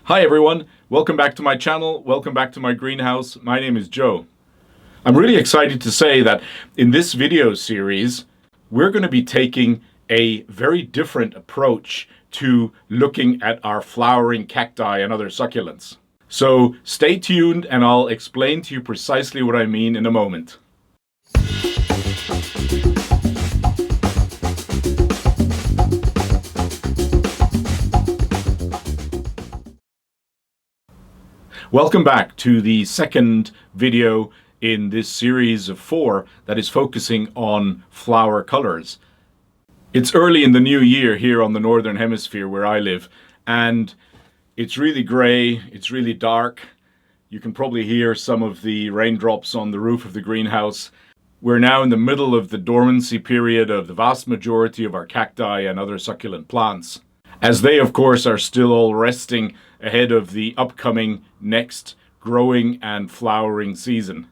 Hi everyone, welcome back to my channel, welcome back to my greenhouse. My name is Joe. I'm really excited to say that in this video series, we're going to be taking a very different approach to looking at our flowering cacti and other succulents. So stay tuned and I'll explain to you precisely what I mean in a moment. Welcome back to the second video in this series of 4 that is focusing on flower colors. It's early in the new year here on the Northern Hemisphere where I live, and it's really grey, it's really dark. You can probably hear some of the raindrops on the roof of the greenhouse. We're now in the middle of the dormancy period of the vast majority of our cacti and other succulent plants, as they of course are still all resting ahead of the upcoming next growing and flowering season.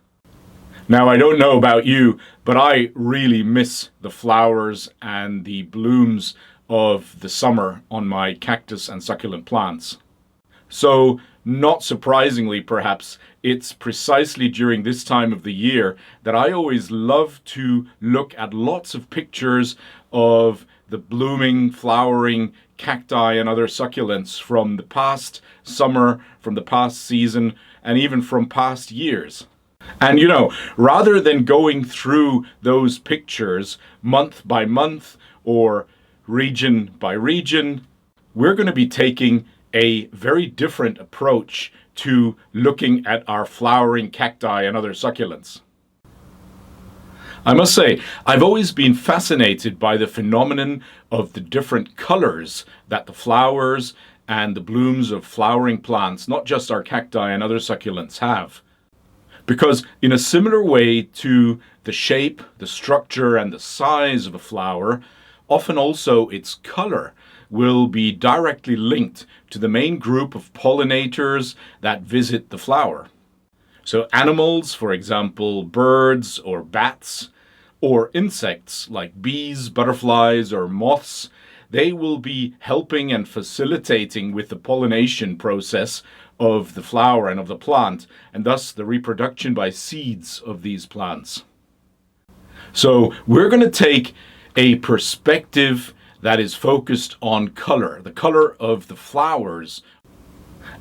Now, I don't know about you, but I really miss the flowers and the blooms of the summer on my cactus and succulent plants. So, not surprisingly perhaps, it's precisely during this time of the year that I always love to look at lots of pictures of the blooming, flowering cacti and other succulents from the past summer, from the past season, and even from past years. And you know, rather than going through those pictures month by month or region by region, we're going to be taking a very different approach to looking at our flowering cacti and other succulents. I must say, I've always been fascinated by the phenomenon of the different colors that the flowers and the blooms of flowering plants, not just our cacti and other succulents, have. Because in a similar way to the shape, the structure, and the size of a flower, often also its color will be directly linked to the main group of pollinators that visit the flower. So animals, for example, birds or bats, or insects like bees, butterflies, or moths, they will be helping and facilitating with the pollination process of the flower and of the plant, and thus the reproduction by seeds of these plants. So we're going to take a perspective that is focused on color, the color of the flowers.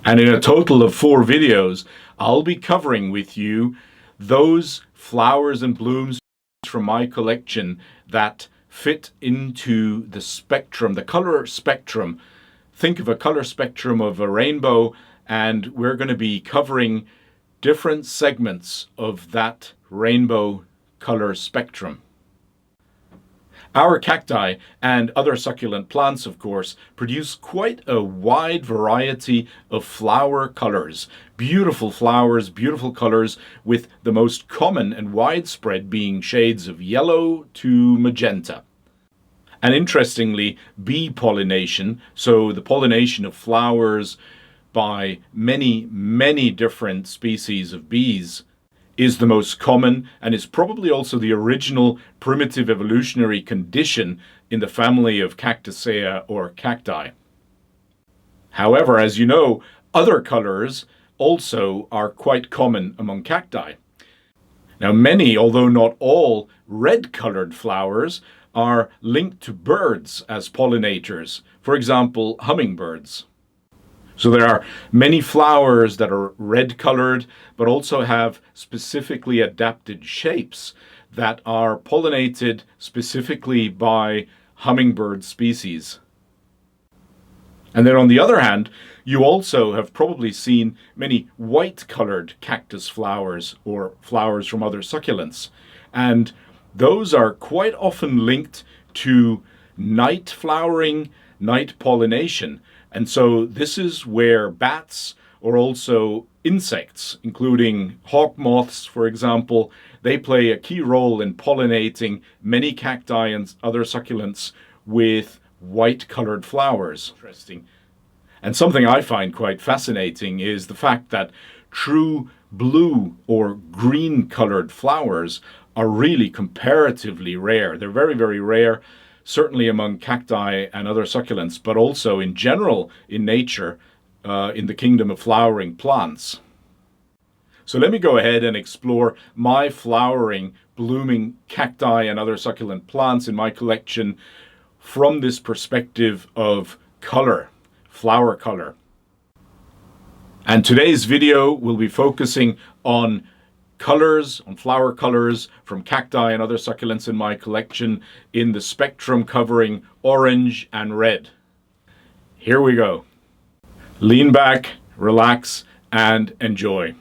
And in a total of 4 videos, I'll be covering with you those flowers and blooms from my collection that fit into the spectrum, the color spectrum. Think of a color spectrum of a rainbow, and we're going to be covering different segments of that rainbow color spectrum. Our cacti and other succulent plants, of course, produce quite a wide variety of flower colors. Beautiful flowers, beautiful colors, with the most common and widespread being shades of yellow to magenta. And interestingly, bee pollination, so the pollination of flowers by many, many different species of bees, is the most common and is probably also the original primitive evolutionary condition in the family of Cactaceae or cacti. However, as you know, other colors also are quite common among cacti. Now, many, although not all, red-colored flowers are linked to birds as pollinators, for example, hummingbirds. So there are many flowers that are red-colored, but also have specifically adapted shapes that are pollinated specifically by hummingbird species. And then on the other hand, you also have probably seen many white-colored cactus flowers or flowers from other succulents. And those are quite often linked to night flowering, night pollination. And so this is where bats or also insects, including hawk moths, for example, they play a key role in pollinating many cacti and other succulents with white-colored flowers. Interesting. And something I find quite fascinating is the fact that true blue or green-colored flowers are really comparatively rare. They're very, very rare, certainly among cacti and other succulents, but also in general in nature. in the kingdom of flowering plants. So let me go ahead and explore my flowering, blooming cacti and other succulent plants in my collection from this perspective of color, flower color. And today's video will be focusing on colors, on flower colors from cacti and other succulents in my collection in the spectrum covering orange and red. Here we go. Lean back, relax, and enjoy.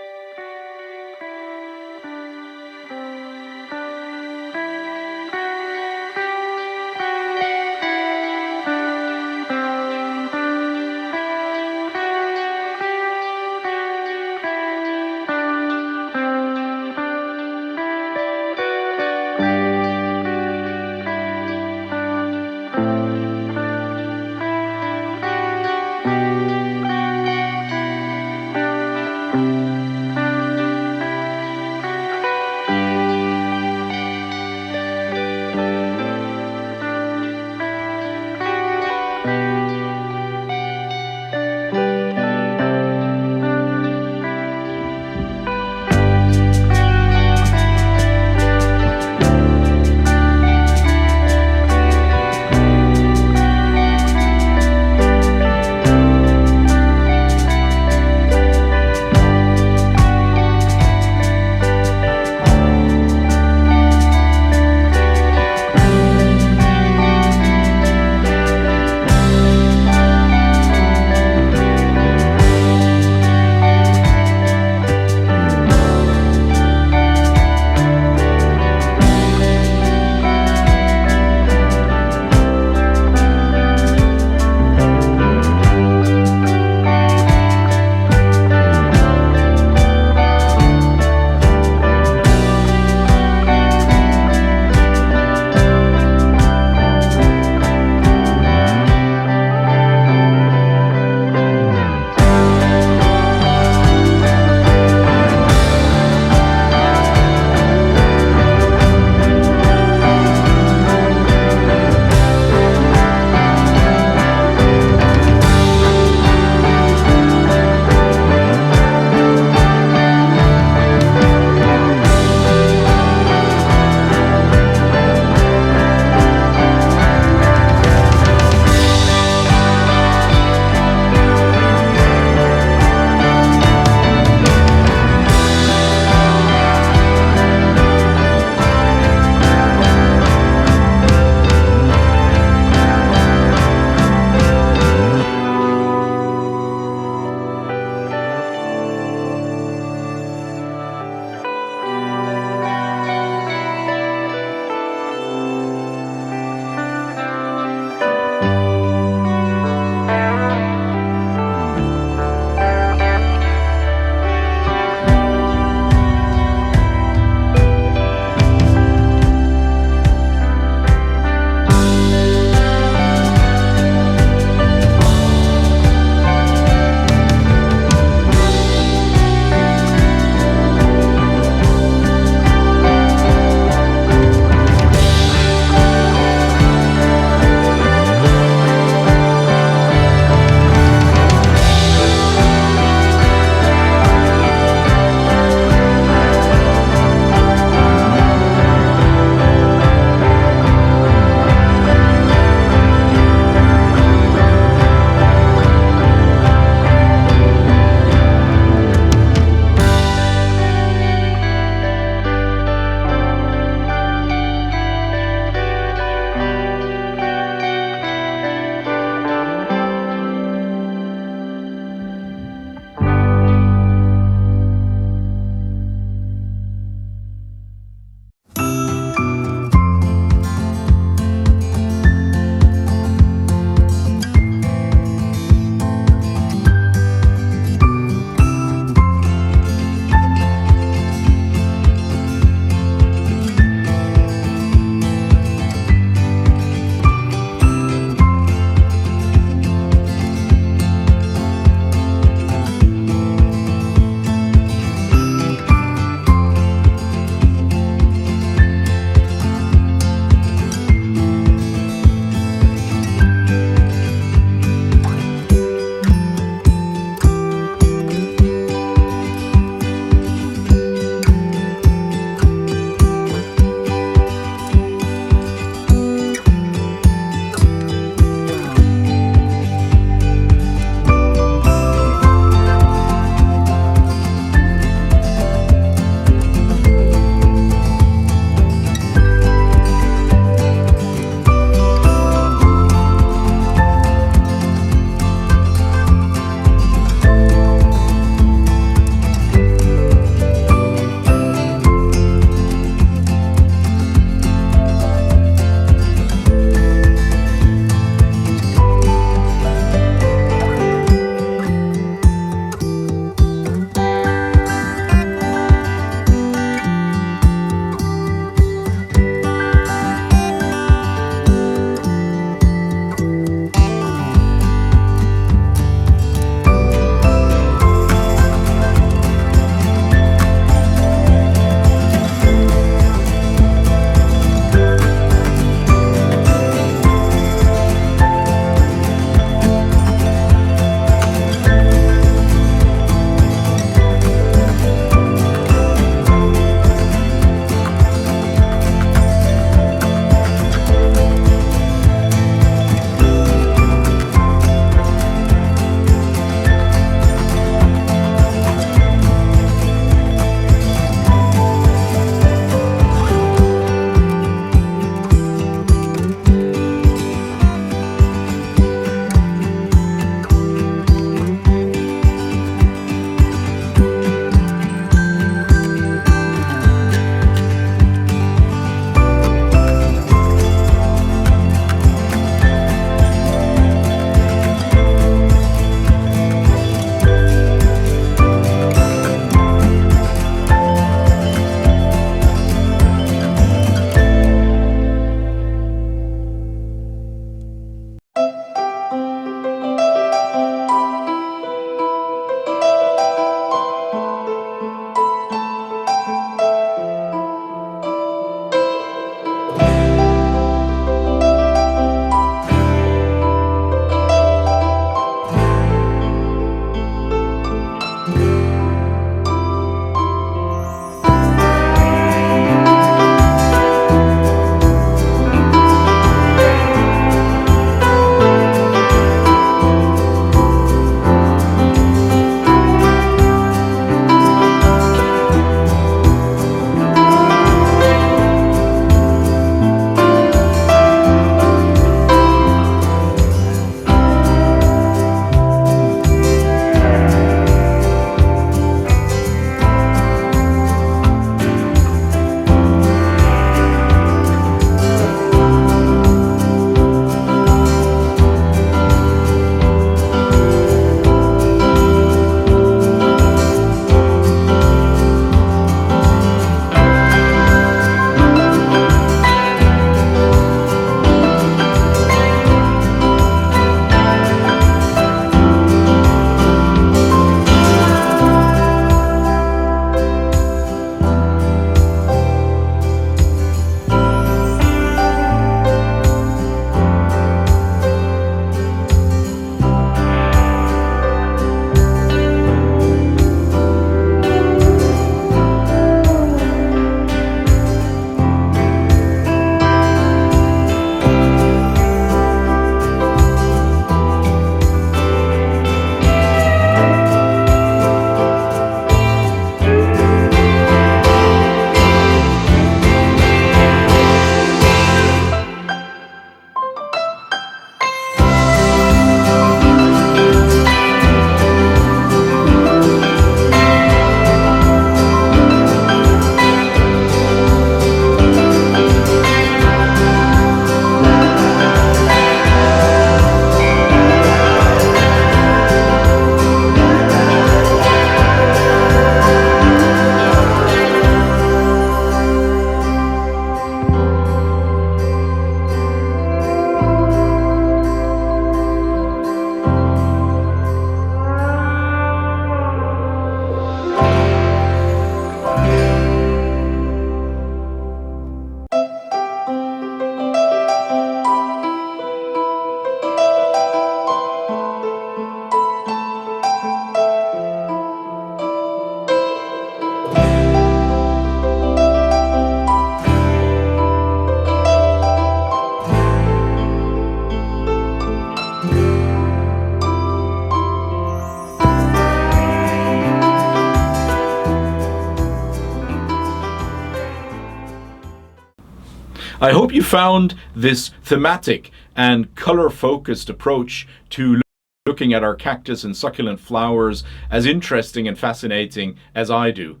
I hope you found this thematic and color-focused approach to looking at our cactus and succulent flowers as interesting and fascinating as I do.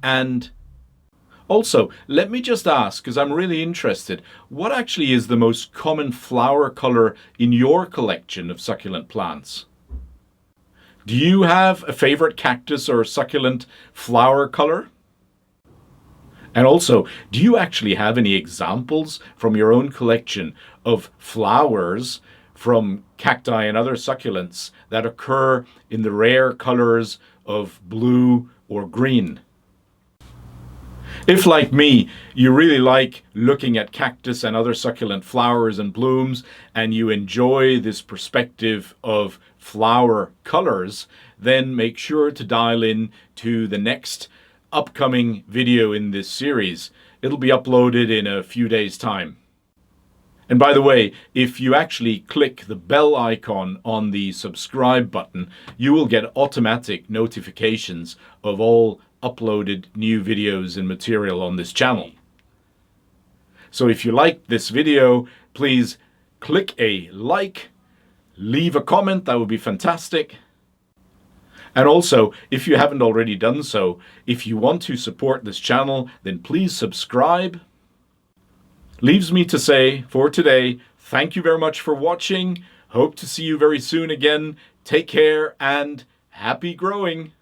And also, let me just ask, because I'm really interested, what actually is the most common flower color in your collection of succulent plants? Do you have a favorite cactus or succulent flower color? And also, do you actually have any examples from your own collection of flowers from cacti and other succulents that occur in the rare colors of blue or green? If, like me, you really like looking at cactus and other succulent flowers and blooms, and you enjoy this perspective of flower colors, then make sure to dial in to the next upcoming video in this series. It'll be uploaded in a few days' time. And by the way, if you actually click the bell icon on the subscribe button, you will get automatic notifications of all uploaded new videos and material on this channel. So if you liked this video, please click a like, leave a comment, that would be fantastic. And also, if you haven't already done so, if you want to support this channel, then please subscribe. Leaves me to say, for today, thank you very much for watching. Hope to see you very soon again. Take care and happy growing.